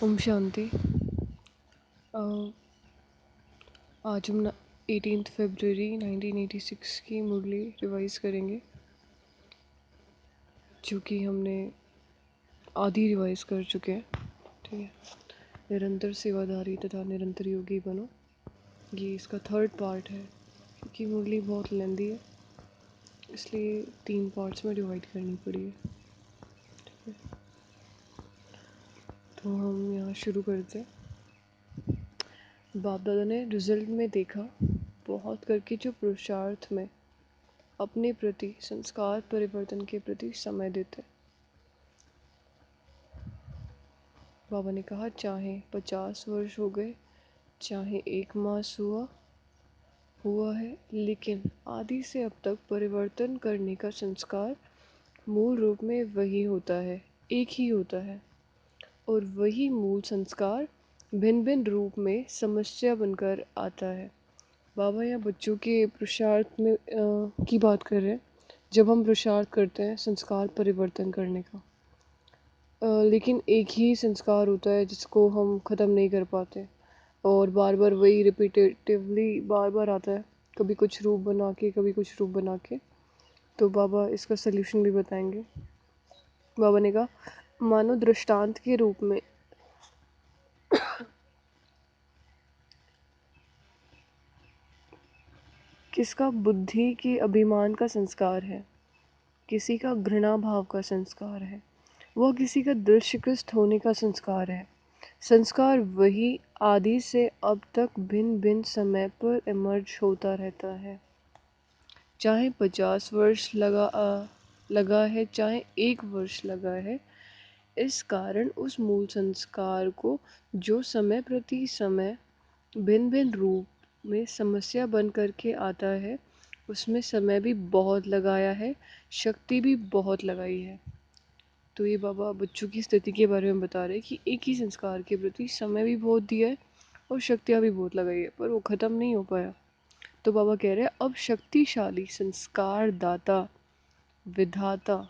ओम शांति। अ, आज हम 18 फरवरी 1986 की मुरली रिवाइज करेंगे, जो कि हमने आधी रिवाइज कर चुके हैं। ठीक है। निरंतर सेवाधारी तथा निरंतर योगी बनो, ये इसका थर्ड पार्ट है। क्योंकि मुरली बहुत लेंदी है, इसलिए 3 पार्ट्स में डिवाइड करनी पड़ी है। ठीक है, तो हम यहाँ शुरू करते हैं। बाप दादा ने रिजल्ट में देखा, बहुत करके जो पुरुषार्थ में अपने प्रति संस्कार परिवर्तन के प्रति समय देते। बाबा ने कहा, चाहे 50 वर्ष हो गए, चाहे 1 मास हुआ है, लेकिन आदि से अब तक परिवर्तन करने का संस्कार मूल रूप में वही होता है, एक ही होता है। और वही मूल संस्कार भिन्न भिन्न रूप में समस्या बनकर आता है। बाबा यहाँ बच्चों के पुरुषार्थ में की बात कर रहे हैं। जब हम पुरुषार्थ करते हैं संस्कार परिवर्तन करने का, लेकिन एक ही संस्कार होता है जिसको हम ख़त्म नहीं कर पाते, और बार बार वही रिपीटेटिवली बार बार आता है, कभी कुछ रूप बना के कभी कुछ रूप बना के। तो बाबा इसका सल्यूशन भी बताएंगे। बाबा ने कहा, मानो दृष्टांत के रूप में किसका बुद्धि के अभिमान का संस्कार है, किसी का घृणा भाव का संस्कार है, वह किसी का दिल शिकस्त होने का संस्कार है। संस्कार वही आदि से अब तक भिन्न भिन्न समय पर इमर्ज होता रहता है। चाहे 50 वर्ष लगा है, चाहे 1 वर्ष लगा है। इस कारण उस मूल संस्कार को जो समय प्रति समय भिन्न भिन्न रूप में समस्या बन करके आता है, उसमें समय भी बहुत लगाया है, शक्ति भी बहुत लगाई है। तो ये बाबा बच्चों की स्थिति के बारे में बता रहे कि एक ही संस्कार के प्रति समय भी बहुत दिया है और शक्तियाँ भी बहुत लगाई है, पर वो ख़त्म नहीं हो पाया। तो बाबा कह रहे हैं, अब शक्तिशाली संस्कार दाता, विधाता,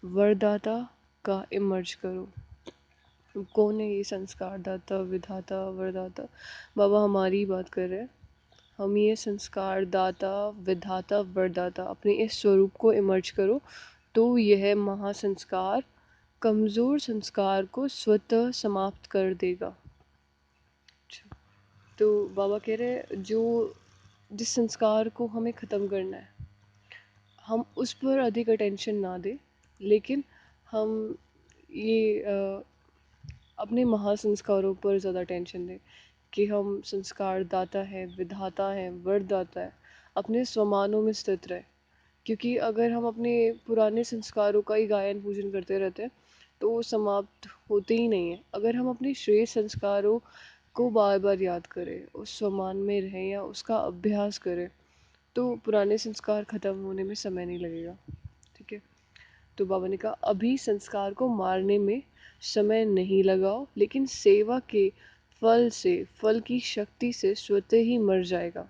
वरदाता का इमर्ज करो। कौन है ये संस्कार दाता, विधाता, वरदाता? बाबा हमारी बात कर रहे हैं। हम ये संस्कार दाता, विधाता, वरदाता अपने इस स्वरूप को इमर्ज करो, तो यह महासंस्कार कमज़ोर संस्कार को स्वतः समाप्त कर देगा। तो बाबा कह रहे हैं, जो जिस संस्कार को हमें ख़त्म करना है, हम उस पर अधिक अटेंशन ना दें, लेकिन हम ये अपने महासंस्कारों पर ज़्यादा टेंशन दें कि हम संस्कार दाता है, विधाता है, वरदाता है, अपने स्वमानों में स्थित रहे। क्योंकि अगर हम अपने पुराने संस्कारों का ही गायन पूजन करते रहते हैं तो वो समाप्त होते ही नहीं है। अगर हम अपने श्रेष्ठ संस्कारों को बार बार याद करें, उस स्वमान में रहें या उसका अभ्यास करें, तो पुराने संस्कार ख़त्म होने में समय नहीं लगेगा। ठीक है। तो बाबा ने कहा, अभी संस्कार को मारने में समय नहीं लगाओ, लेकिन सेवा के फल से, फल की शक्ति से स्वतः ही मर जाएगा।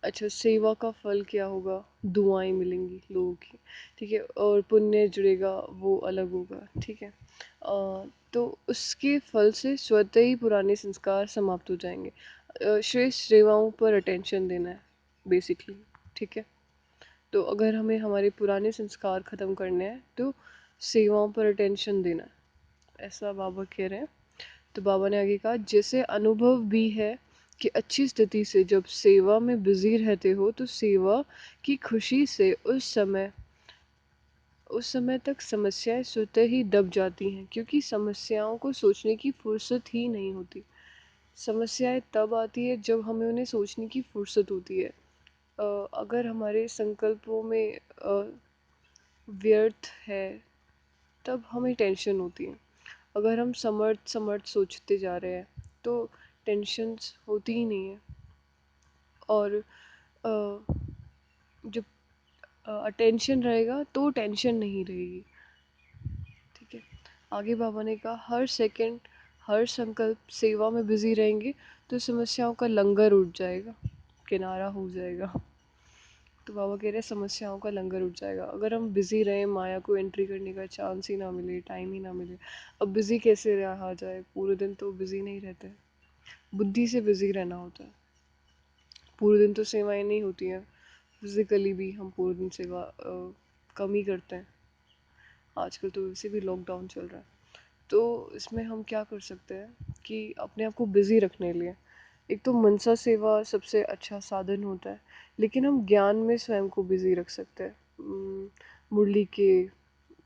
अच्छा, सेवा का फल क्या होगा? दुआएं मिलेंगी लोगों की। ठीक है। और पुण्य जुड़ेगा, वो अलग होगा। ठीक है। तो उसके फल से स्वतः ही पुराने संस्कार समाप्त हो जाएंगे। श्रेष्ठ सेवाओं पर अटेंशन देना है बेसिकली। ठीक है। तो अगर हमें हमारे पुराने संस्कार ख़त्म करने हैं तो सेवाओं पर अटेंशन देना है, ऐसा बाबा कह रहे हैं। तो बाबा ने आगे कहा, जैसे अनुभव भी है कि अच्छी स्थिति से जब सेवा में बिजी रहते हो तो सेवा की खुशी से उस समय तक समस्याएं स्वतः ही दब जाती हैं, क्योंकि समस्याओं को सोचने की फुर्सत ही नहीं होती। समस्याएं तब आती है जब हमें उन्हें सोचने की फुर्सत होती है। अगर हमारे संकल्पों में व्यर्थ है, तब हमें टेंशन होती है। अगर हम समर्थ समर्थ सोचते जा रहे हैं तो टेंशन्स होती ही नहीं है। और जब अटेंशन रहेगा तो टेंशन नहीं रहेगी। ठीक है। आगे बाबा ने कहा, हर सेकंड, हर संकल्प सेवा में बिजी रहेंगे तो समस्याओं का लंगर उठ जाएगा, किनारा हो जाएगा। तो बाबा कह रहे हैं समस्याओं का लंगर उठ जाएगा अगर हम बिजी रहे, माया को एंट्री करने का चांस ही ना मिले, टाइम ही ना मिले। अब बिजी कैसे रहा जाए, पूरे दिन तो बिजी नहीं रहते, बुद्धि से बिजी रहना होता है। पूरे दिन तो सेवाएं नहीं होती हैं, फिजिकली भी हम पूरे दिन सेवा कम ही करते हैं। आजकल तो वैसे भी लॉकडाउन चल रहा है। तो इसमें हम क्या कर सकते हैं कि अपने आप को बिजी रखने लिए, एक तो मनसा सेवा सबसे अच्छा साधन होता है, लेकिन हम ज्ञान में स्वयं को बिजी रख सकते हैं। मुरली के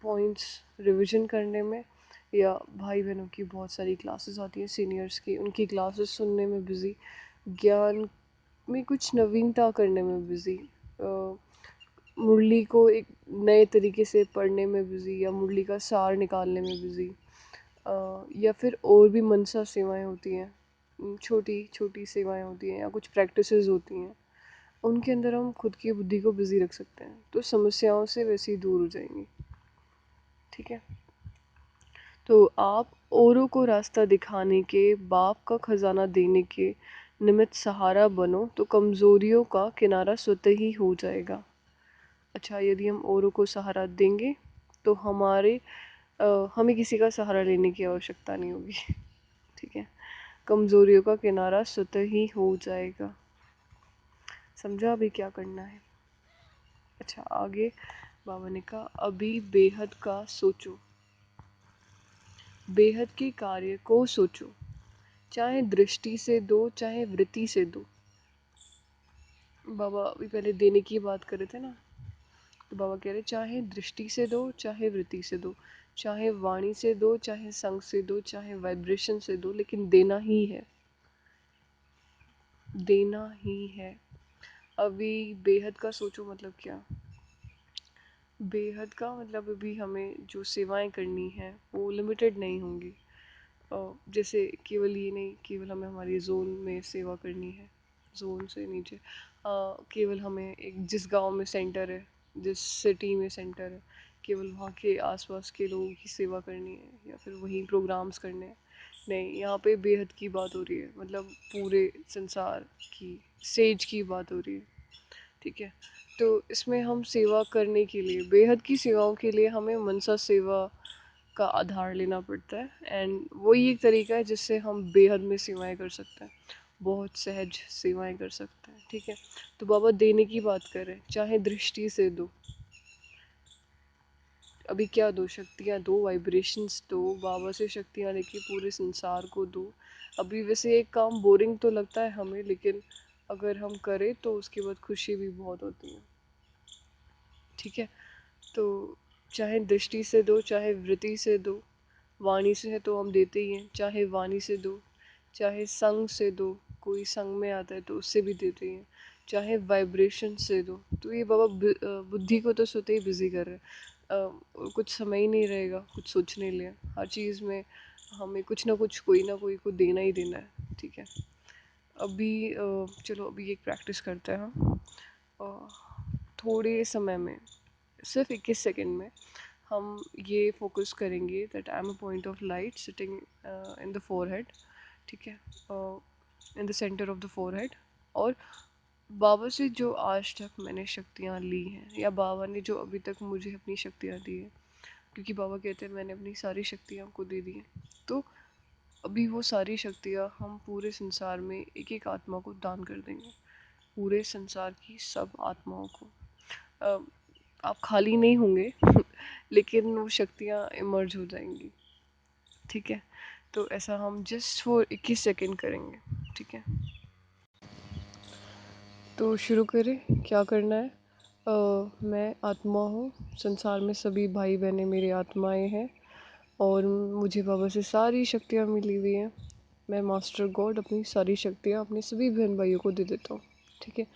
पॉइंट्स रिवीजन करने में, या भाई बहनों की बहुत सारी क्लासेस आती हैं सीनियर्स की, उनकी क्लासेस सुनने में बिज़ी, ज्ञान में कुछ नवीनता करने में बिज़ी, मुरली को एक नए तरीके से पढ़ने में बिज़ी, या मुरली का सार निकालने में बिज़ी, या फिर और भी मनसा सेवाएं होती हैं, छोटी छोटी सेवाएं होती हैं, या कुछ प्रैक्टिसेस होती हैं, उनके अंदर हम खुद की बुद्धि को बिज़ी रख सकते हैं, तो समस्याओं से वैसे ही दूर हो जाएंगी। ठीक है। तो आप औरों को रास्ता दिखाने के, बाप का खजाना देने के निमित्त सहारा बनो तो कमज़ोरियों का किनारा स्वतः ही हो जाएगा। अच्छा, यदि हम औरों को सहारा देंगे तो हमें किसी का सहारा लेने की आवश्यकता नहीं होगी। ठीक है, कमज़ोरियों का किनारा स्वतः ही हो जाएगा। समझा अभी क्या करना है? अच्छा, आगे बाबा ने कहा अभी बेहद का सोचो, बेहद के कार्य को सोचो, चाहे दृष्टि से दो चाहे वृत्ति से दो। बाबा अभी पहले देने की बात कर रहे थे ना, तो बाबा कह रहे चाहे दृष्टि से दो चाहे वृत्ति से दो, चाहे वाणी से दो चाहे संग से दो चाहे वाइब्रेशन से दो, लेकिन देना ही है, देना ही है। अभी बेहद का सोचो मतलब क्या? बेहद का मतलब अभी हमें जो सेवाएं करनी है वो लिमिटेड नहीं होंगी। जैसे केवल ये नहीं, केवल हमें हमारी जोन में सेवा करनी है, जोन से नीचे केवल हमें एक जिस गांव में सेंटर है, जिस सिटी में सेंटर है, केवल वहाँ के आसपास के लोगों की सेवा करनी है, या फिर वहीं प्रोग्राम्स करने हैं। नहीं, यहाँ पे बेहद की बात हो रही है, मतलब पूरे संसार की स्टेज की बात हो रही है। ठीक है। तो इसमें हम सेवा करने के लिए, बेहद की सेवाओं के लिए हमें मनसा सेवा का आधार लेना पड़ता है, एंड वही एक तरीका है जिससे हम बेहद में सेवाएं कर सकते हैं, बहुत सहज सेवाएं कर सकते हैं। ठीक है। तो बाबा देने की बात करें, चाहे दृष्टि से दो, अभी क्या दो? शक्तियाँ दो, वाइब्रेशंस दो, बाबा से शक्तियाँ लेके पूरे संसार को दो। अभी वैसे एक काम बोरिंग तो लगता है हमें, लेकिन अगर हम करें तो उसके बाद खुशी भी बहुत होती है। ठीक है। तो चाहे दृष्टि से दो चाहे वृत्ति से दो, वाणी से है तो हम देते ही हैं, चाहे वाणी से दो चाहे संग से दो, कोई संग में आता है तो उससे भी देते हैं, चाहे वाइब्रेशन से दो। तो ये बाबा बुद्धि को तो स्वतः ही बिजी कर रहे हैं। कुछ समय ही नहीं रहेगा कुछ सोचने लिए, हर चीज़ में हमें कुछ ना कुछ, कोई ना कोई को देना ही देना है। ठीक है। अभी चलो अभी एक प्रैक्टिस करते हैं हम। थोड़े समय में, सिर्फ 21 सेकंड में हम ये फोकस करेंगे that I am a point of light sitting in the forehead. ठीक है, in the centre of the forehead. और बाबा से जो आज तक मैंने शक्तियाँ ली हैं, या बाबा ने जो अभी तक मुझे अपनी शक्तियाँ दी हैं, क्योंकि बाबा कहते हैं मैंने अपनी सारी शक्तियाँ आपको दे दी हैं, तो अभी वो सारी शक्तियाँ हम पूरे संसार में एक एक आत्मा को दान कर देंगे, पूरे संसार की सब आत्माओं को। अ, आप खाली नहीं होंगे लेकिन वो शक्तियाँ इमर्ज हो जाएंगी। ठीक है। तो ऐसा हम जस्ट फॉर 21 सेकेंड करेंगे। ठीक है। तो शुरू करें, क्या करना है? मैं आत्मा हूँ, संसार में सभी भाई बहनें मेरी आत्माएं हैं, और मुझे बाबा से सारी शक्तियाँ मिली हुई हैं। मैं मास्टर गॉड अपनी सारी शक्तियाँ अपने सभी बहन भाइयों को दे देता हूँ। ठीक है।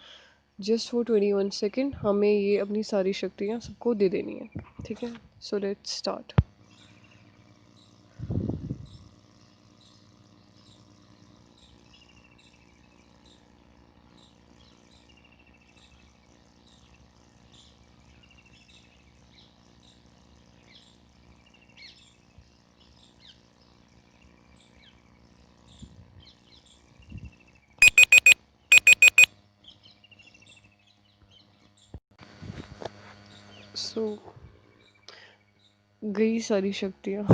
जस्ट फॉर 21 सेकेंड हमें ये अपनी सारी शक्तियाँ सबको दे देनी है। ठीक है। So let's start. सो गई सारी शक्तियाँ।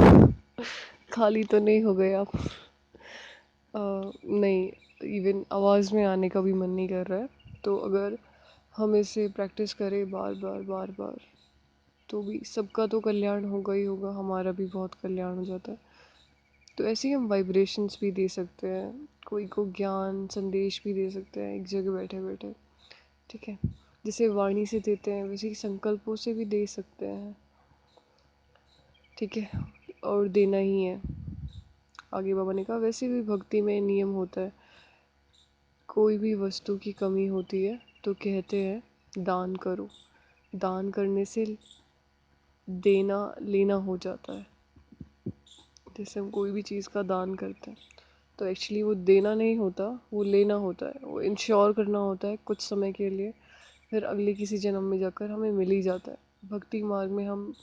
खाली तो नहीं हो गए आप? नहीं, इवन आवाज़ में आने का भी मन नहीं कर रहा है। तो अगर हम इसे प्रैक्टिस करें बार बार बार बार, तो भी सबका तो कल्याण होगा ही होगा, हमारा भी बहुत कल्याण हो जाता है। तो ऐसे ही हम वाइब्रेशंस भी दे सकते हैं, कोई को ज्ञान संदेश भी दे सकते हैं एक जगह बैठे बैठे। ठीक है, जैसे वाणी से देते हैं वैसे ही संकल्पों से भी दे सकते हैं। ठीक है, और देना ही है। आगे बाबा ने कहा वैसे भी भक्ति में नियम होता है, कोई भी वस्तु की कमी होती है तो कहते हैं दान करो। दान करने से देना लेना हो जाता है। जैसे हम कोई भी चीज़ का दान करते हैं तो एक्चुअली वो देना नहीं होता, वो लेना होता है, वो इंश्योर करना होता है कुछ समय के लिए, फिर अगले किसी जन्म में जाकर हमें मिल ही जाता है। भक्ति मार्ग में हम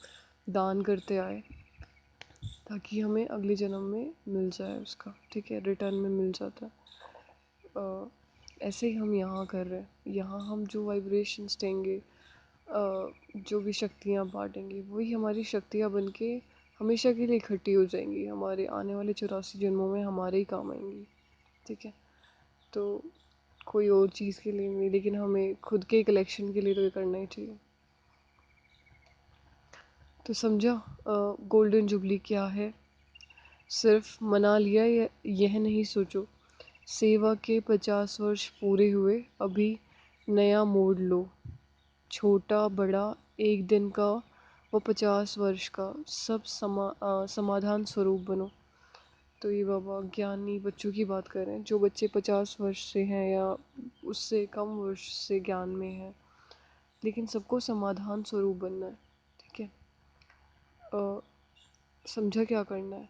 दान करते आए ताकि हमें अगले जन्म में मिल जाए उसका। ठीक है, रिटर्न में मिल जाता है। ऐसे ही हम यहाँ कर रहे हैं। यहाँ हम जो वाइब्रेशंस देंगे, जो भी शक्तियाँ बांटेंगे, वही हमारी शक्तियाँ बन के हमेशा के लिए इकट्ठी हो जाएंगी, हमारे आने वाले 84 जन्मों में हमारे ही काम आएंगी। ठीक है, तो कोई और चीज़ के लिए नहीं, लेकिन हमें खुद के कलेक्शन के लिए तो ये करना ही चाहिए। तो समझा गोल्डन जुबली क्या है? सिर्फ मना लिया यह नहीं सोचो, सेवा के 50 वर्ष पूरे हुए, अभी नया मोड़ लो। छोटा बड़ा, एक दिन का व 50 वर्ष का, सब समाधान स्वरूप बनो। तो ये बाबा ज्ञानी बच्चों की बात कर रहे हैं, जो बच्चे 50 वर्ष से हैं या उससे कम वर्ष से ज्ञान में हैं, लेकिन सबको समाधान स्वरूप बनना है। ठीक है, समझा क्या करना है?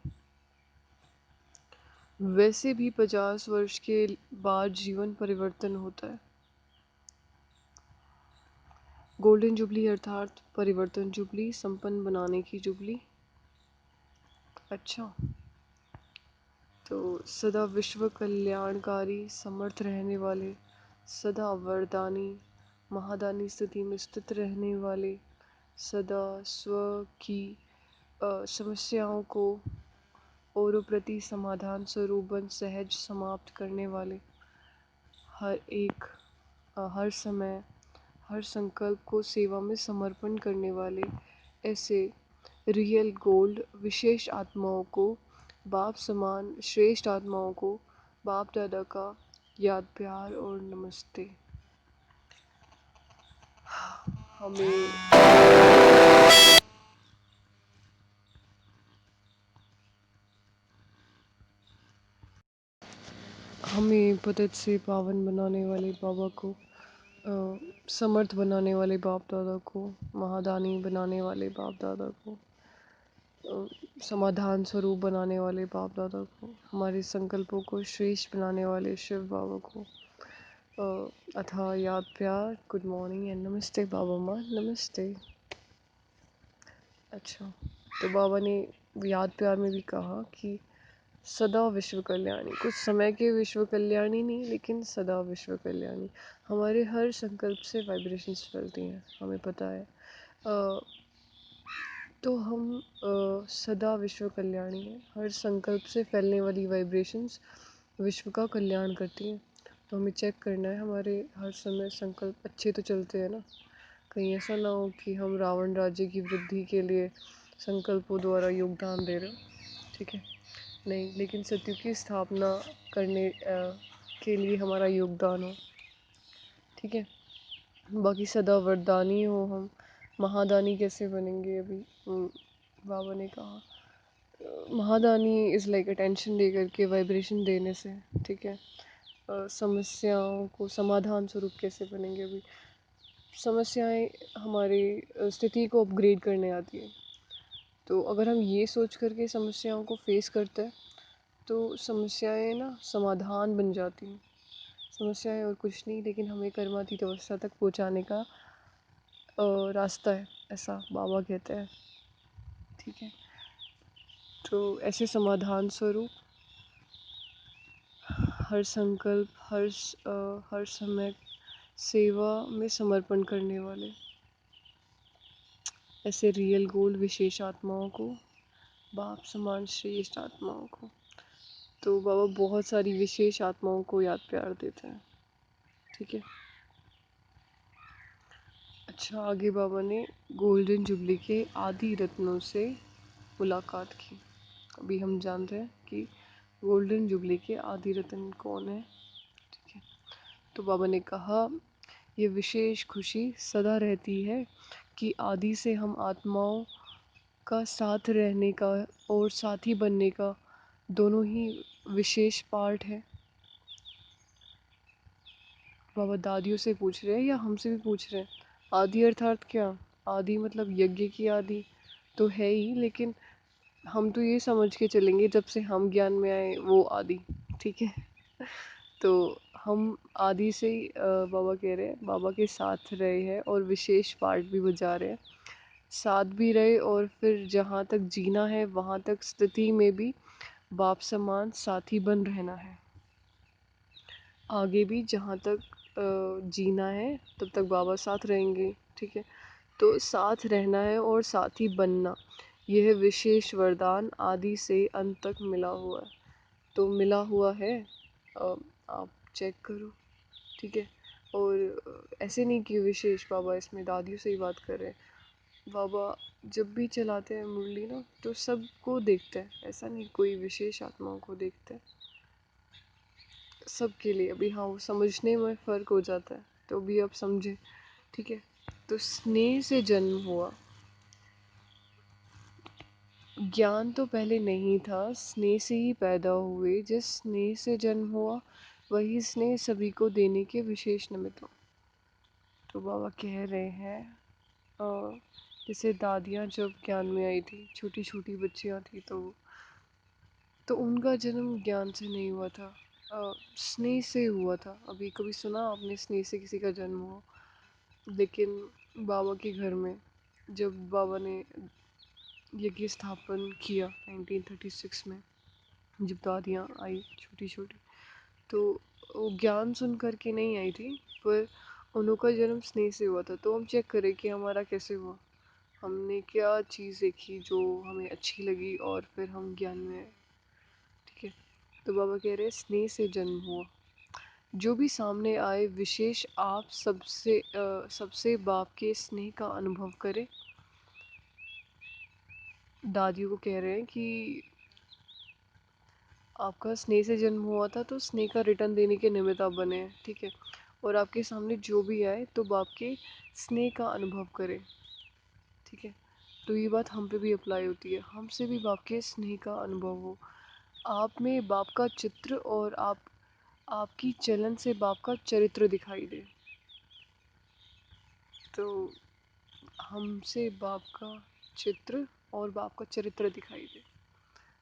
वैसे भी 50 वर्ष के बाद जीवन परिवर्तन होता है। गोल्डन जुबली अर्थात परिवर्तन जुबली, संपन्न बनाने की जुबली। अच्छा, तो सदा विश्व कल्याणकारी, समर्थ रहने वाले, सदा वरदानी, महादानी स्थिति में स्थित रहने वाले, सदा स्व की समस्याओं को औरों प्रति समाधान स्वरूपन सहज समाप्त करने वाले, हर एक हर समय हर संकल्प को सेवा में समर्पण करने वाले, ऐसे रियल गोल्ड विशेष आत्माओं को, बाप समान श्रेष्ठ आत्माओं को बाप दादा का याद प्यार और नमस्ते। हमें हमें पतत से पावन बनाने वाले बाबा को, समर्थ बनाने वाले बाप दादा को, महादानी बनाने वाले बाप दादा को, समाधान स्वरूप बनाने वाले बाप दादा को, हमारे संकल्पों को श्रेष्ठ बनाने वाले शिव बाबा को अथा याद प्यार, गुड मॉर्निंग एंड नमस्ते बाबा माँ, नमस्ते। अच्छा, तो बाबा ने याद प्यार में भी कहा कि सदा विश्व कल्याणी, कुछ समय के विश्व कल्याणी नहीं, लेकिन सदा विश्व कल्याणी। हमारे हर संकल्प से वाइब्रेशंस फैलती हैं, हमें पता है। तो हम सदा विश्व कल्याणी हैं। हर संकल्प से फैलने वाली वाइब्रेशंस विश्व का कल्याण करती हैं। तो हमें चेक करना है हमारे हर समय संकल्प अच्छे तो चलते हैं ना, कहीं ऐसा ना हो कि हम रावण राज्य की वृद्धि के लिए संकल्पों द्वारा योगदान दे रहे हो। ठीक है, नहीं, लेकिन सत्य की स्थापना करने के लिए हमारा योगदान हो। ठीक है, बाकी सदा वरदानी हो हम। महादानी कैसे बनेंगे? अभी बाबा ने कहा महादानी इज़ लाइक अटेंशन दे करके, वाइब्रेशन देने से। ठीक है, समस्याओं को समाधान स्वरूप कैसे बनेंगे? अभी समस्याएं हमारी स्थिति को अपग्रेड करने आती है। तो अगर हम ये सोच करके समस्याओं को फेस करते हैं तो समस्याएं ना समाधान बन जाती हैं। समस्याएं और कुछ नहीं, लेकिन हमें कर्मातीत अवस्था तक पहुंचाने का रास्ता है, ऐसा बाबा कहते हैं। ठीक है, तो ऐसे समाधान स्वरूप हर संकल्प, हर समय सेवा में समर्पण करने वाले, ऐसे रियल गोल्ड विशेष आत्माओं को, बाप समान श्रेष्ठ आत्माओं को। तो बाबा बहुत सारी विशेष आत्माओं को याद प्यार देते हैं। ठीक है। अच्छा, आगे बाबा ने गोल्डन जुबली के आदि रत्नों से मुलाकात की। अभी हम जानते हैं कि गोल्डन जुबली के आदि रत्न कौन है। ठीक है। तो बाबा ने कहा, ये विशेष खुशी सदा रहती है कि आदि से हम आत्माओं का साथ रहने का और साथी बनने का दोनों ही विशेष पार्ट है। बाबा दादियों से पूछ रहे हैं या हमसे भी पूछ रहे हैं? आदि अर्थात क्या? आदि मतलब यज्ञ की आदि तो है ही, लेकिन हम तो ये समझ के चलेंगे जब से हम ज्ञान में आए वो आदि। ठीक है। तो हम आदि से ही बाबा कह रहे हैं बाबा के साथ रहे हैं और विशेष पार्ट भी बजा रहे हैं, साथ भी रहे, और फिर जहाँ तक जीना है वहाँ तक स्थिति में भी बाप समान साथी बन रहना है। आगे भी जहाँ तक जीना है तब तक बाबा साथ रहेंगे। ठीक है। तो साथ रहना है और साथी बनना, यह विशेष वरदान आदि से अंत तक मिला हुआ है। तो मिला हुआ है, आप चेक करो। ठीक है। और ऐसे नहीं कि विशेष, बाबा इसमें दादियों से ही बात कर रहे हैं। बाबा जब भी चलाते हैं मुरली ना, तो सबको देखते हैं, ऐसा नहीं कोई विशेष आत्माओं को देखते हैं, सबके लिए। अभी हाँ, वो समझने में फ़र्क हो जाता है, तो भी आप समझे। ठीक है। तो स्नेह से जन्म हुआ, ज्ञान तो पहले नहीं था, स्नेह से ही पैदा हुए। जिस स्नेह से जन्म हुआ वही स्नेह सभी को देने के विशेष निमित्त हो। तो बाबा कह रहे हैं जैसे दादियाँ जब ज्ञान में आई थी, छोटी छोटी बच्चियाँ थी, तो उनका जन्म ज्ञान से नहीं हुआ था, स्नेह से हुआ था। अभी कभी सुना आपने स्नेह से किसी का जन्म हुआ? लेकिन बाबा के घर में जब बाबा ने यज्ञ स्थापन किया 1936 में, जब दादियाँ आई छोटी छोटी, तो वो ज्ञान सुन कर के नहीं आई थी, पर उनका जन्म स्नेह से हुआ था। तो हम चेक करें कि हमारा कैसे हुआ, हमने क्या चीज़ देखी जो हमें अच्छी लगी और फिर हम ज्ञान में आए। ठीक है। तो बाबा कह रहे हैं स्नेह से जन्म हुआ, जो भी सामने आए विशेष आप सबसे बाप के स्नेह का अनुभव करें। दादियों को कह रहे हैं कि आपका स्नेह से जन्म हुआ था, तो स्नेह का रिटर्न देने के निमित्त आप बने हैं। ठीक है। और आपके सामने जो भी आए तो बाप के स्नेह का अनुभव करें। ठीक है। तो ये बात हम पे भी अप्लाई होती है, हमसे भी बाप के स्नेह का अनुभव हो, आप में बाप का चित्र, और आपकी चलन से बाप का चरित्र दिखाई दे। तो हमसे बाप का चित्र और बाप का चरित्र दिखाई दे।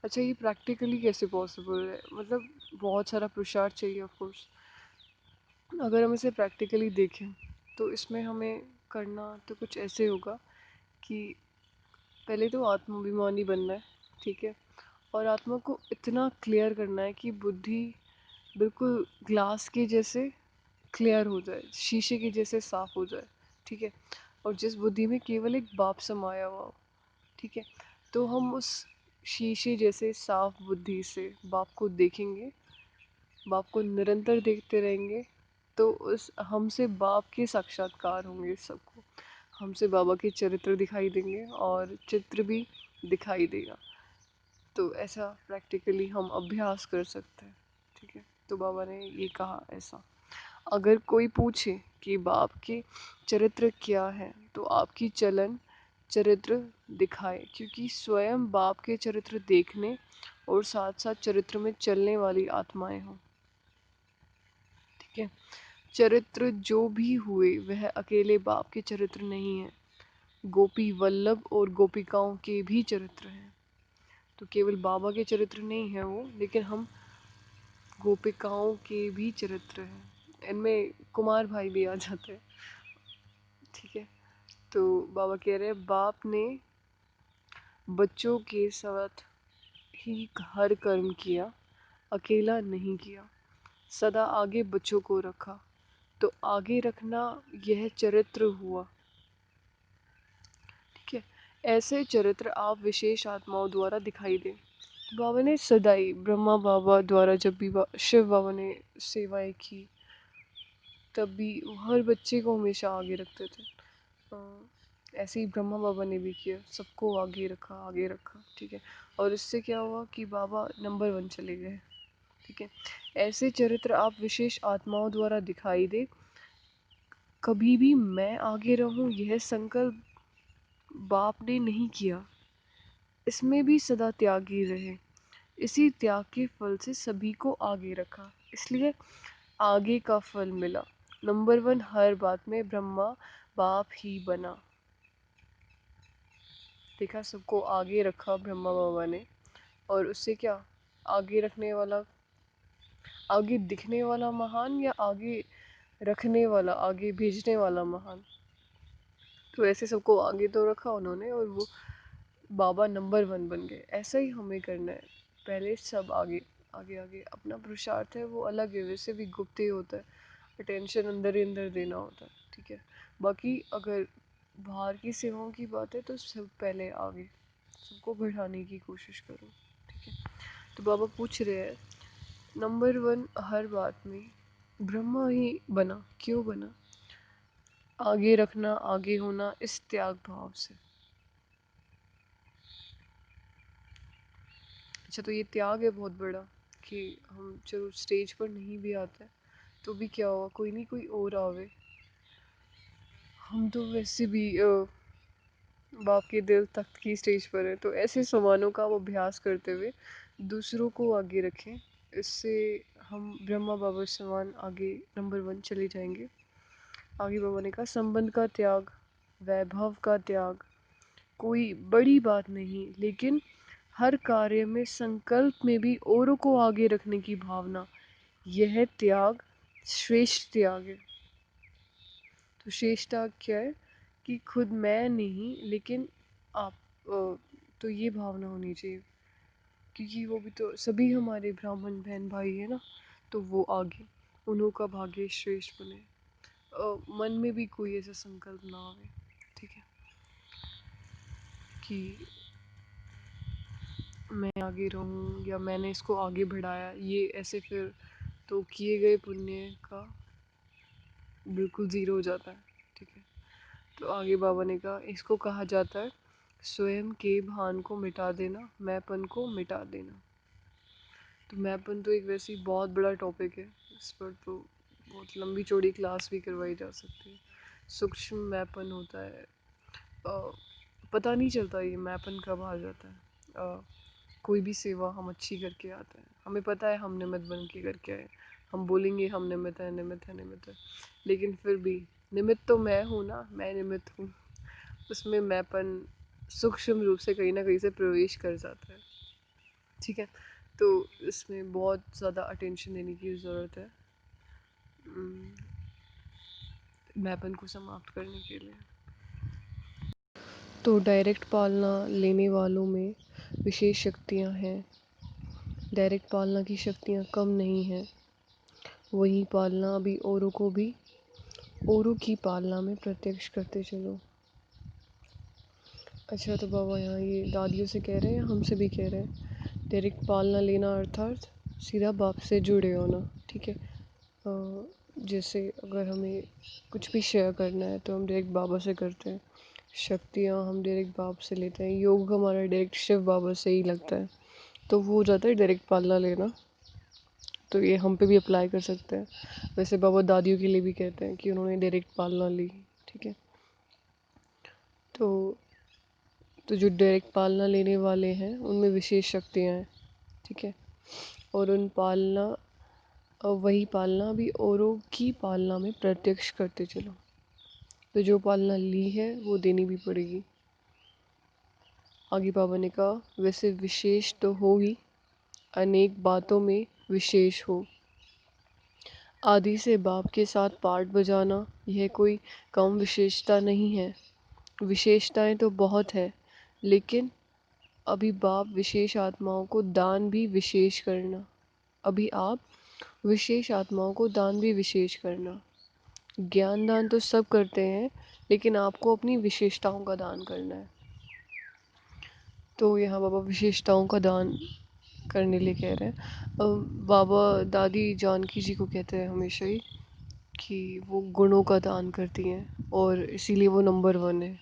अच्छा, ये प्रैक्टिकली कैसे पॉसिबल है? मतलब बहुत सारा पुरुषार्थ चाहिए ऑफ कोर्स। अगर हम इसे प्रैक्टिकली देखें तो इसमें हमें करना तो कुछ ऐसे होगा कि पहले तो आत्माभिमानी बनना है। ठीक है। और आत्मा को इतना क्लियर करना है कि बुद्धि बिल्कुल ग्लास के जैसे क्लियर हो जाए, शीशे के जैसे साफ हो जाए। ठीक है। और जिस बुद्धि में केवल एक बाप समाया हुआ हो। ठीक है। तो हम उस शीशे जैसे साफ बुद्धि से बाप को देखेंगे, बाप को निरंतर देखते रहेंगे, तो उस हमसे बाप के साक्षात्कार होंगे सबको, हमसे बाबा के चरित्र दिखाई देंगे और चित्र भी दिखाई देगा। तो ऐसा प्रैक्टिकली हम अभ्यास कर सकते हैं। ठीक है। तो बाबा ने ये कहा ऐसा, अगर कोई पूछे कि बाप के चरित्र क्या है, तो आपकी चलन चरित्र दिखाए, क्योंकि स्वयं बाप के चरित्र देखने और साथ साथ चरित्र में चलने वाली आत्माएं हों। ठीक है। चरित्र जो भी हुए वह अकेले बाप के चरित्र नहीं है, गोपी वल्लभ और गोपिकाओं के भी चरित्र हैं। तो केवल बाबा के चरित्र नहीं है वो, लेकिन हम गोपिकाओं के भी चरित्र हैं, इनमें कुमार भाई भी आ जाते हैं। ठीक है। तो बाबा कह रहे हैं बाप ने बच्चों के साथ ही हर कर्म किया, अकेला नहीं किया, सदा आगे बच्चों को रखा। तो आगे रखना यह चरित्र हुआ। ठीक है। ऐसे चरित्र आप विशेष आत्माओं द्वारा दिखाई दें। बाबा ने सदाई ब्रह्मा बाबा द्वारा जब भी शिव बाबा ने सेवाएं की, तब भी वो हर बच्चे को हमेशा आगे रखते थे। ऐसे ही ब्रह्मा बाबा ने भी किया, सबको आगे रखा, ठीक है। और इससे क्या हुआ कि बाबा नंबर 1 चले गए, ठीक है। ऐसे चरित्र आप विशेष आत्माओं द्वारा दिखाई दे, कभी भी मैं आगे रहूं यह संकल्प बाप ने नहीं किया, इसमें भी सदा त्यागी रहे, इसी त्याग के फल से सभी को आगे रखा, इसलिए आगे का फल मिला। नंबर 1 हर बात में ब्रह्मा बाप ही बना। देखा, सबको आगे रखा ब्रह्मा बाबा ने, और उससे क्या, आगे रखने वाला, आगे दिखने वाला महान या आगे रखने वाला, आगे भेजने वाला महान। तो ऐसे सबको आगे तो रखा उन्होंने, और वो बाबा नंबर 1 बन गए। ऐसा ही हमें करना है, पहले सब आगे आगे आगे। अपना पुरुषार्थ है वो अलग है, वैसे भी गुप्त ही होता है, अटेंशन अंदर ही अंदर देना होता है, ठीक है। बाकी अगर बाहर की सेवाओं की बात है तो सब पहले आगे, सबको बढ़ाने की कोशिश करो, ठीक है। तो बाबा पूछ रहे हैं, नंबर 1 हर बात में ब्रह्मा ही बना, क्यों बना? आगे रखना, आगे होना, इस त्याग भाव से। अच्छा, तो ये त्याग है बहुत बड़ा, कि हम चलो स्टेज पर नहीं भी आते तो भी क्या हुआ, कोई नहीं कोई और आवे। हम तो वैसे भी बाप के दिल तख्त की स्टेज पर है, तो ऐसे सामानों का वो अभ्यास करते हुए दूसरों को आगे रखें, इससे हम ब्रह्मा बाबा समान आगे नंबर 1 चले जाएंगे। आगे बाबा ने कहा, संबंध का त्याग, वैभव का त्याग कोई बड़ी बात नहीं, लेकिन हर कार्य में संकल्प में भी औरों को आगे रखने की भावना, यह त्याग श्रेष्ठ त्याग है। तो श्रेष्ठ त्याग क्या है कि खुद मैं नहीं, लेकिन आप, तो ये भावना होनी चाहिए, क्योंकि वो भी तो सभी हमारे ब्राह्मण बहन भाई है ना, तो वो आगे, उन्हों का भाग्य श्रेष्ठ बने। मन में भी कोई ऐसा संकल्प ना आवे, ठीक है, कि मैं आगे रहूं या मैंने इसको आगे बढ़ाया, ये ऐसे फिर तो किए गए पुण्य का बिल्कुल ज़ीरो हो जाता है, ठीक है। तो आगे बाबा ने कहा, इसको कहा जाता है स्वयं के भान को मिटा देना, मैंपन को मिटा देना। तो मैंपन तो एक वैसी बहुत बड़ा टॉपिक है, इस पर तो बहुत लंबी चौड़ी क्लास भी करवाई जा सकती है। सूक्ष्म मैंपन होता है, पता नहीं चलता ये मैंपन कब आ जाता है। कोई भी सेवा हम अच्छी करके आते हैं, हमें पता है हम निमित्त बन के करके आए, हम बोलेंगे हम निमित्त है, निमित्त है, निमित्त है, लेकिन फिर भी निमित्त तो मैं हूँ ना, मैं निमित्त हूँ, उसमें मैंपन सूक्ष्म रूप से कहीं ना कहीं से प्रवेश कर जाता है, ठीक है। तो इसमें बहुत ज़्यादा अटेंशन देने की ज़रूरत है मैंपन को समाप्त करने के लिए। तो डायरेक्ट पालना लेने वालों में विशेष शक्तियाँ हैं, डायरेक्ट पालना की शक्तियाँ कम नहीं हैं, वहीं पालना भी औरों को भी औरों की पालना में प्रत्यक्ष करते चलो। अच्छा, तो बाबा यहाँ ये दादियों से कह रहे हैं, हमसे भी कह रहे हैं, डायरेक्ट पालना लेना अर्थात सीधा बाप से जुड़े होना, ठीक है। जैसे अगर हमें कुछ भी शेयर करना है तो हम डायरेक्ट बाबा से करते हैं, शक्तियाँ हम डायरेक्ट बाप से लेते हैं, योग हमारा डायरेक्ट शिव बाबा से ही लगता है, तो वो हो जाता है डायरेक्ट पालना लेना। तो ये हम पे भी अप्लाई कर सकते हैं। वैसे बाबा दादियों के लिए भी कहते हैं कि उन्होंने डायरेक्ट पालना ली, ठीक है। तो जो डायरेक्ट पालना लेने वाले हैं उनमें विशेष शक्तियाँ हैं, ठीक है। और उन पालना, वही पालना भी औरों की पालना में प्रत्यक्ष करते चलो। तो जो पालना ली है वो देनी भी पड़ेगी। आगे बाबा ने कहा, वैसे विशेष तो हो ही, अनेक बातों में विशेष हो। आदि से बाप के साथ पार्ट बजाना यह कोई कम विशेषता नहीं है, विशेषताएं तो बहुत है, लेकिन अभी बाप विशेष आत्माओं को दान भी विशेष करना, अभी आप विशेष आत्माओं को दान भी विशेष करना। ज्ञान दान तो सब करते हैं, लेकिन आपको अपनी विशेषताओं का दान करना है। तो यहाँ बाबा विशेषताओं का दान करने लिए कह रहे हैं। बाबा दादी जानकी जी को कहते हैं हमेशा ही कि वो गुणों का दान करती हैं और इसीलिए वो नंबर 1 है।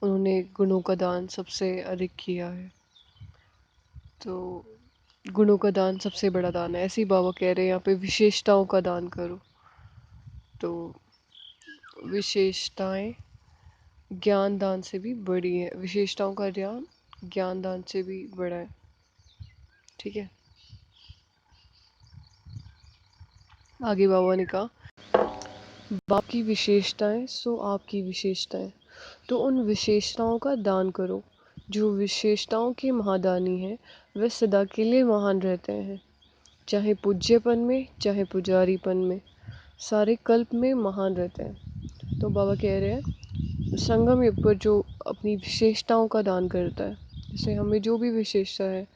उन्होंने गुणों का दान सबसे अधिक किया है। तो गुणों का दान सबसे बड़ा दान है, ऐसे ही बाबा कह रहे हैं यहाँ पे विशेषताओं का दान करो। तो विशेषताएं ज्ञान दान से भी बड़ी है, विशेषताओं का ज्ञान ज्ञान दान से भी बड़ा है। ठीक है, आगे बाबा ने कहा बाप की विशेषताएं सो आपकी विशेषताएं, तो उन विशेषताओं का दान करो। जो विशेषताओं के महादानी हैं वे सदा के लिए महान रहते हैं, चाहे पूज्यपन में चाहे पुजारीपन में, सारे कल्प में महान रहते हैं। तो बाबा कह रहे हैं संगम युग पर जो अपनी विशेषताओं का दान करता है, जैसे हमें जो भी विशेषता है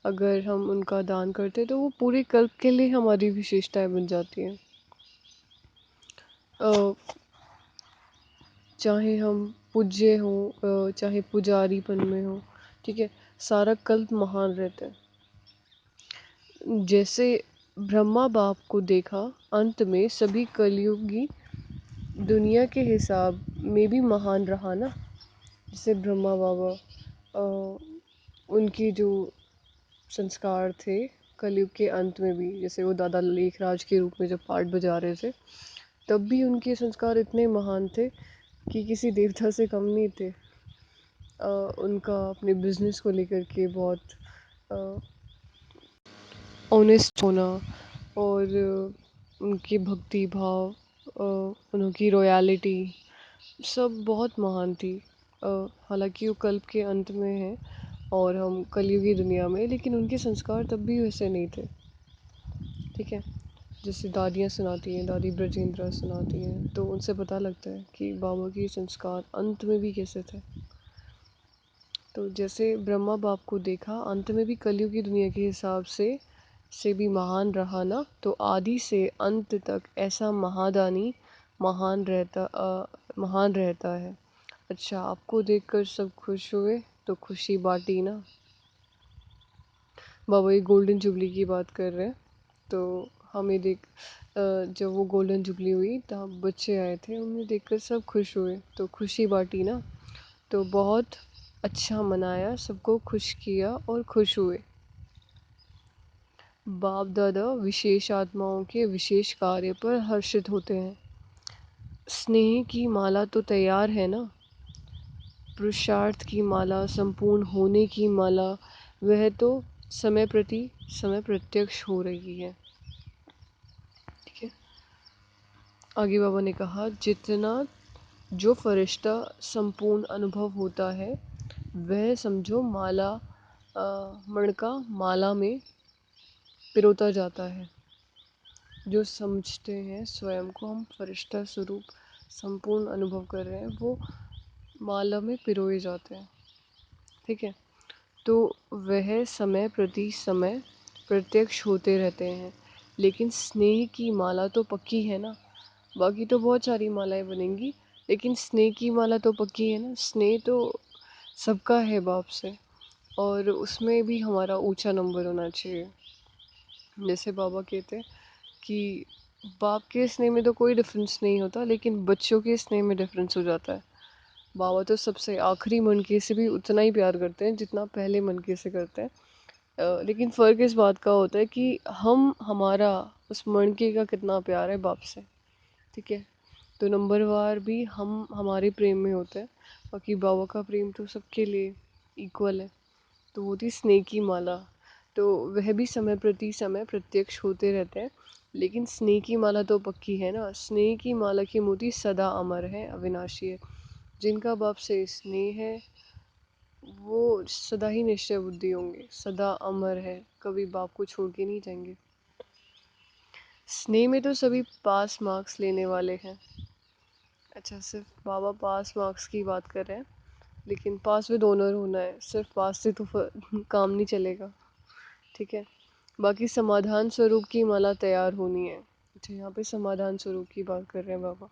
अगर हम उनका दान करते हैं तो वो पूरे कल्प के लिए हमारी विशेषताएं बन जाती हैं। चाहे हम पूज्य हों चाहे पुजारीपन में हो, ठीक है, सारा कल्प महान रहता है। जैसे ब्रह्मा बाप को देखा अंत में सभी कलयुगी दुनिया के हिसाब में भी महान रहा ना। जैसे ब्रह्मा बाबा उनकी जो संस्कार थे कलयुग के अंत में भी, जैसे वो दादा लेखराज के रूप में जब पाठ बजा रहे थे तब भी उनके संस्कार इतने महान थे कि किसी देवता से कम नहीं थे। उनका अपने बिजनेस को लेकर के बहुत ऑनेस्ट होना और उनकी भक्ति भाव, उनकी रॉयलिटी सब बहुत महान थी। हालांकि वो कल्प के अंत में है और हम कलयुगी दुनिया में, लेकिन उनके संस्कार तब भी वैसे नहीं थे। ठीक है, जैसे दादियाँ सुनाती हैं, दादी ब्रजेंद्र सुनाती हैं, तो उनसे पता लगता है कि बाबा के संस्कार अंत में भी कैसे थे। तो जैसे ब्रह्मा बाप को देखा अंत में भी कलयुग की दुनिया के हिसाब से भी महान रहा ना, तो आदि से अंत तक ऐसा महादानी महान रहता है। अच्छा, आपको देखकर सब खुश हुए तो खुशी बांटी ना। बाबा ये गोल्डन जुबली की बात कर रहे हैं। तो हमें जब वो गोल्डन जुबली हुई तब बच्चे आए थे, उन्हें देखकर सब खुश हुए तो खुशी बांटी ना। तो बहुत अच्छा मनाया, सबको खुश किया और खुश हुए। बाप दादा विशेष आत्माओं के विशेष कार्य पर हर्षित होते हैं। स्नेह की माला तो तैयार है ना, पुरुषार्थ की माला, संपूर्ण होने की माला, वह तो समय प्रति समय प्रत्यक्ष हो रही है। ठीक है, आगे बाबा ने कहा जितना जो फरिश्ता संपूर्ण अनुभव होता है वह समझो माला मणका माला में पिरोता जाता है। जो समझते हैं स्वयं को हम फरिश्ता स्वरूप संपूर्ण अनुभव कर रहे हैं, वो माला में पिरोए जाते हैं। ठीक है, तो वह समय प्रति समय प्रत्यक्ष होते रहते हैं। लेकिन स्नेह की माला तो पक्की है ना, बाकी तो बहुत सारी मालाएं बनेंगी, लेकिन स्नेह की माला तो पक्की है ना। स्नेह तो सबका है बाप से, और उसमें भी हमारा ऊंचा नंबर होना चाहिए। जैसे बाबा कहते हैं कि बाप के स्नेह में तो कोई डिफरेंस नहीं होता, लेकिन बच्चों के स्नेह में डिफरेंस हो जाता है। बाबा तो सबसे आखिरी मनके से भी उतना ही प्यार करते हैं जितना पहले मनके से करते हैं। लेकिन फ़र्क इस बात का होता है कि हमारा उस मणके का कितना प्यार है बाप से। ठीक है, तो नंबरवार भी हम हमारे प्रेम में होते हैं, बाकी बाबा का प्रेम तो सबके लिए इक्वल है। तो वो थी स्नेह की माला, तो वह भी समय प्रति समय प्रत्यक्ष होते रहते हैं। लेकिन स्नेह की माला तो पक्की है ना। स्नेह की माला की मोती सदा अमर है, अविनाशी है। जिनका बाप से स्नेह है वो सदा ही निश्चय बुद्धि होंगे, सदा अमर है, कभी बाप को छोड़ के नहीं जाएंगे। स्नेह में तो सभी पास मार्क्स लेने वाले हैं। अच्छा, सिर्फ बाबा पास मार्क्स की बात कर रहे हैं, लेकिन पास विद ऑनर होना है, सिर्फ पास से तो काम नहीं चलेगा। ठीक है, बाकी समाधान स्वरूप की माला तैयार होनी है। अच्छा, यहाँ पे समाधान स्वरूप की बात कर रहे हैं बाबा।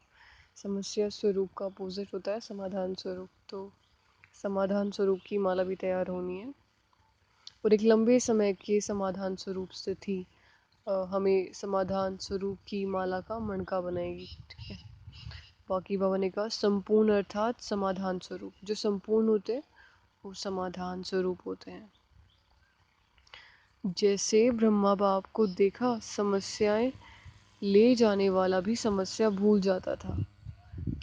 समस्या स्वरूप का अपोजिट होता है समाधान स्वरूप। तो समाधान स्वरूप की माला भी तैयार होनी है और एक लंबे समय के समाधान स्वरूप से थी हमें समाधान स्वरूप की माला का मणका बनाएगी। ठीक है। बाकी बाबा ने कहा संपूर्ण अर्थात समाधान स्वरूप, जो संपूर्ण होते हैं वो समाधान स्वरूप होते हैं। जैसे ब्रह्मा बाप को देखा समस्याएं ले जाने वाला भी समस्या भूल जाता था,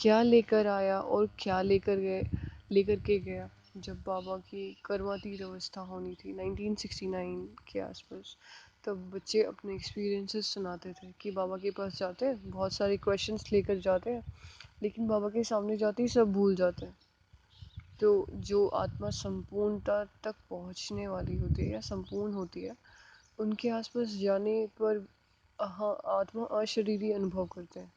क्या लेकर आया और क्या लेकर के गया। जब बाबा की कर्मातीत अवस्था होनी थी 1969 के आसपास, तब बच्चे अपने एक्सपीरियंसेस सुनाते थे कि बाबा के पास जाते हैं, बहुत सारे क्वेश्चंस लेकर जाते हैं, लेकिन बाबा के सामने जाते ही सब भूल जाते हैं। तो जो आत्मा संपूर्णता तक पहुंचने वाली होती है या संपूर्ण होती है, उनके आसपास जाने पर आत्मा अशरीरी अनुभव करते हैं।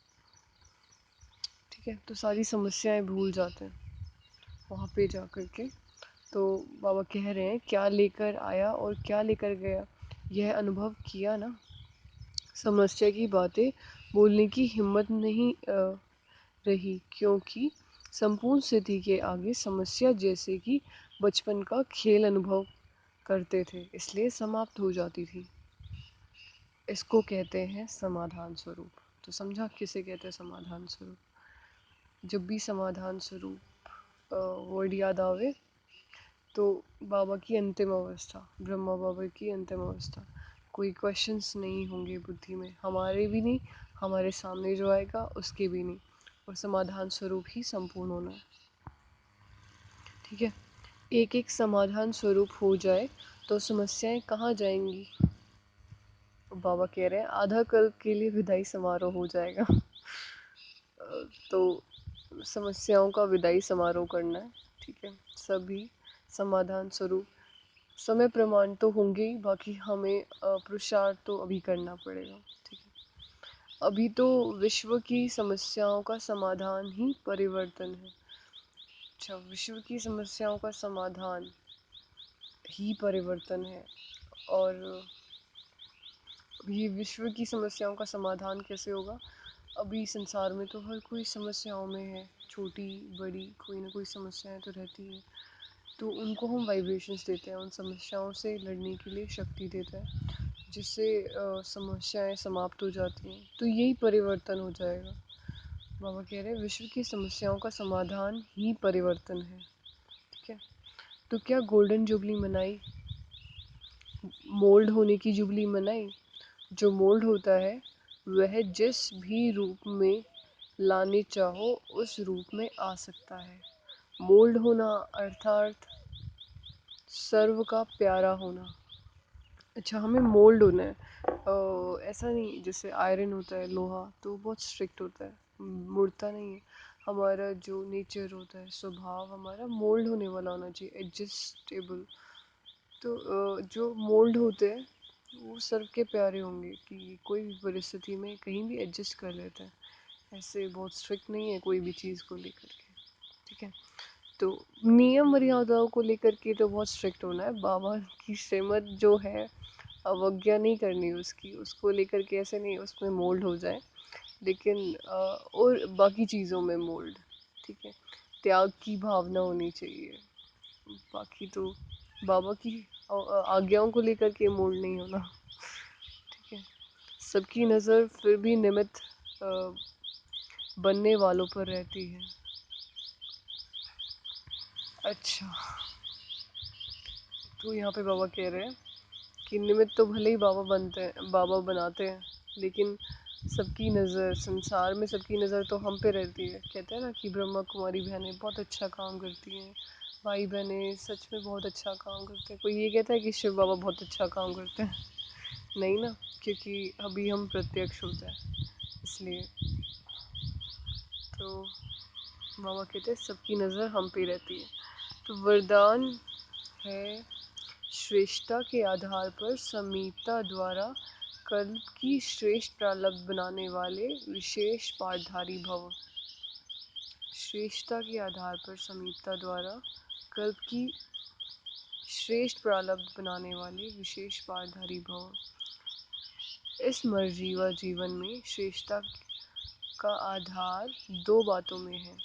ठीक है। तो सारी समस्याएं भूल जाते हैं वहाँ पे जा कर के। तो बाबा कह रहे हैं क्या लेकर आया और क्या लेकर गया, यह अनुभव किया ना। समस्या की बातें बोलने की हिम्मत नहीं रही, क्योंकि संपूर्ण स्थिति के आगे समस्या जैसे कि बचपन का खेल अनुभव करते थे, इसलिए समाप्त हो जाती थी। इसको कहते हैं समाधान स्वरूप। तो समझा किसे कहते हैं समाधान स्वरूप। जब भी समाधान स्वरूप वर्ड याद आवे तो बाबा की अंतिम अवस्था, ब्रह्मा बाबा की अंतिम अवस्था, कोई क्वेश्चंस नहीं होंगे बुद्धि में, हमारे भी नहीं, हमारे सामने जो आएगा उसके भी नहीं, और समाधान स्वरूप ही संपूर्ण होना है। ठीक है। एक एक समाधान स्वरूप हो जाए तो समस्याएं कहाँ जाएंगी। बाबा कह रहे हैं आधा कल्प के लिए विदाई समारोह हो जाएगा। तो समस्याओं का विदाई समारोह करना है। ठीक है। सभी समाधान स्वरूप समय प्रमाण तो होंगे ही, बाकी हमें पुरुषार्थ तो अभी करना पड़ेगा। ठीक है। अभी तो विश्व की समस्याओं का समाधान ही परिवर्तन है। अच्छा, विश्व की समस्याओं का समाधान ही परिवर्तन है। और ये विश्व की समस्याओं का समाधान कैसे होगा। अभी संसार में तो हर कोई समस्याओं में है, छोटी बड़ी कोई ना कोई समस्याएं तो रहती है। तो उनको हम वाइब्रेशंस देते हैं, उन समस्याओं से लड़ने के लिए शक्ति देते हैं, जिससे समस्याएं समाप्त हो जाती हैं। तो यही परिवर्तन हो जाएगा। बाबा कह रहे हैं विश्व की समस्याओं का समाधान ही परिवर्तन है। ठीक है। तो क्या गोल्डन जुबली मनाई, मोल्ड होने की जुबली मनाई। जो मोल्ड होता है वह जिस भी रूप में लाने चाहो उस रूप में आ सकता है। मोल्ड होना अर्थात सर्व का प्यारा होना। अच्छा, हमें मोल्ड होना है। ऐसा नहीं जैसे आयरन होता है, लोहा तो बहुत स्ट्रिक्ट होता है, मुड़ता नहीं है। हमारा जो नेचर होता है, स्वभाव हमारा मोल्ड होने वाला होना चाहिए, एडजस्टेबल। तो जो मोल्ड होते हैं वो सर्व के प्यारे होंगे कि कोई भी परिस्थिति में कहीं भी एडजस्ट कर लेते हैं। ऐसे बहुत स्ट्रिक्ट नहीं है कोई भी चीज़ को लेकर के। ठीक है। तो नियम मर्यादाओं को लेकर के तो बहुत स्ट्रिक्ट होना है। बाबा की श्रीमत जो है अवज्ञा नहीं करनी उसकी, उसको लेकर के ऐसे नहीं उसमें मोल्ड हो जाए, लेकिन और बाकी चीज़ों में मोल्ड। ठीक है। त्याग की भावना होनी चाहिए। बाकी तो बाबा की आज्ञाओं को लेकर के मोल्ड नहीं होना। ठीक है। सबकी नज़र फिर भी निमित्त बनने वालों पर रहती है। अच्छा, तो यहाँ पे बाबा कह रहे हैं कि निमित्त तो भले ही बाबा बनते हैं, बाबा बनाते हैं, लेकिन सबकी नज़र, संसार में सबकी नज़र तो हम पे रहती है। कहते हैं ना कि ब्रह्मा कुमारी बहनें बहुत अच्छा काम करती हैं, भाई बहनें सच में बहुत अच्छा काम करते हैं। कोई ये कहता है कि शिव बाबा बहुत अच्छा काम करते हैं? नहीं ना, क्योंकि अभी हम प्रत्यक्ष होते हैं इसलिए। तो बाबा कहते हैं सबकी नज़र हम पे रहती है। तो वरदान है श्रेष्ठता के आधार पर समीपता द्वारा कल्प की श्रेष्ठ प्रारब्ध बनाने वाले विशेष पाठधारी भव। श्रेष्ठता के आधार पर समीपता द्वारा कल्प की श्रेष्ठ प्रारब्ध बनाने वाले विशेष पाठधारी भव। इस मर्जीवा जीवन में श्रेष्ठता का आधार दो बातों में है।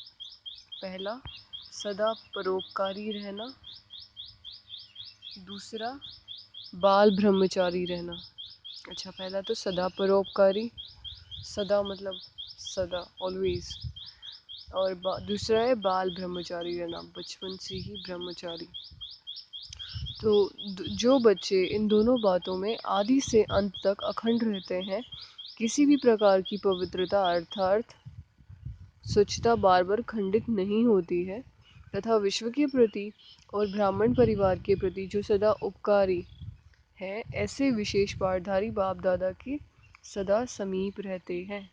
पहला, सदा परोपकारी रहना, दूसरा बाल ब्रह्मचारी रहना। अच्छा, पहला तो सदा परोपकारी, सदा मतलब सदा, ऑलवेज। और दूसरा है बाल ब्रह्मचारी रहना, बचपन से ही ब्रह्मचारी। तो जो बच्चे इन दोनों बातों में आदि से अंत तक अखंड रहते हैं, किसी भी प्रकार की पवित्रता अर्थात स्वच्छता बार बार खंडित नहीं होती है, तथा विश्व के प्रति और ब्राह्मण परिवार के प्रति जो सदा उपकारी है, ऐसे विशेष पाठधारी बाप दादा के सदा समीप रहते हैं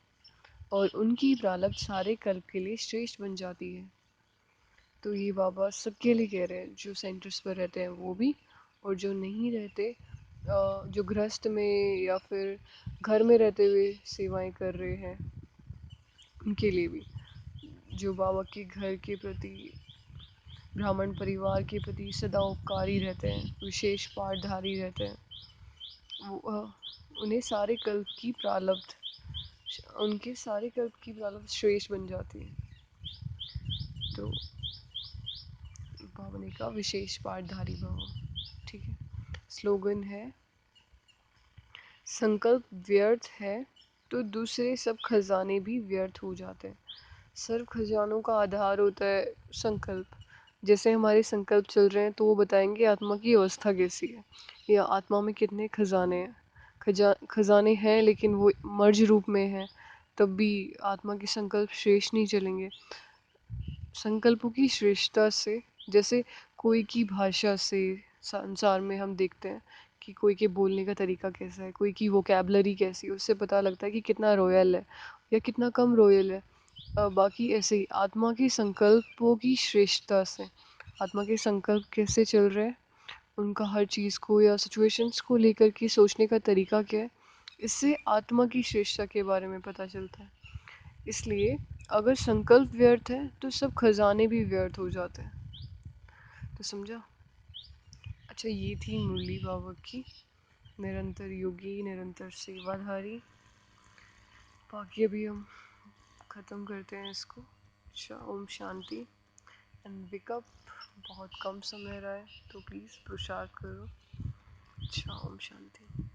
और उनकी प्रारब्ध सारे कल्प के लिए श्रेष्ठ बन जाती है। तो ये बाबा सबके लिए कह रहे हैं, जो सेंटर्स पर रहते हैं वो भी, और जो नहीं रहते, जो गृहस्थ में या फिर घर में रहते हुए सेवाएं कर रहे हैं, उनके लिए भी। जो बाबा के घर के प्रति, ब्राह्मण परिवार के प्रति सदा उपकारी रहते हैं, विशेष पाठधारी रहते हैं, वो उन्हें सारे कल्प की प्रारब्ध, उनके सारे कल्प की प्रारब्ध श्रेष्ठ बन जाती है। तो बाबा ने कहा विशेष पाठधारी भव। ठीक है। स्लोगन है, संकल्प व्यर्थ है तो दूसरे सब खजाने भी व्यर्थ हो जाते हैं। सर्व खजानों का आधार होता है संकल्प। जैसे हमारे संकल्प चल रहे हैं तो वो बताएंगे आत्मा की अवस्था कैसी है, या आत्मा में कितने खजाने हैं। खजाने हैं लेकिन वो मर्ज रूप में है, तब भी आत्मा के संकल्प श्रेष्ठ नहीं चलेंगे। संकल्पों की श्रेष्ठता से, जैसे कोई की भाषा से संसार में हम देखते हैं कि कोई के बोलने का तरीका कैसा है, कोई की वोकैबलरी कैसी है, उससे पता लगता है कि कितना रॉयल है या कितना कम रॉयल है। बाकी ऐसे ही आत्मा के संकल्पों की श्रेष्ठता से, आत्मा के संकल्प कैसे चल रहे हैं, उनका हर चीज़ को या सिचुएशंस को लेकर के सोचने का तरीका क्या है, इससे आत्मा की श्रेष्ठता के बारे में पता चलता है। इसलिए अगर संकल्प व्यर्थ है तो सब खजाने भी व्यर्थ हो जाते हैं। तो समझा? अच्छा, ये थी मुरली बाबा की, निरंतर योगी निरंतर सेवाधारी। बाकी अभी हम ख़त्म करते हैं इसको। अच्छा, ओम शांति एंड विकअप। बहुत कम समय रहा है तो प्लीज़ पुरुषार्थ करो। अच्छा, ओम शांति।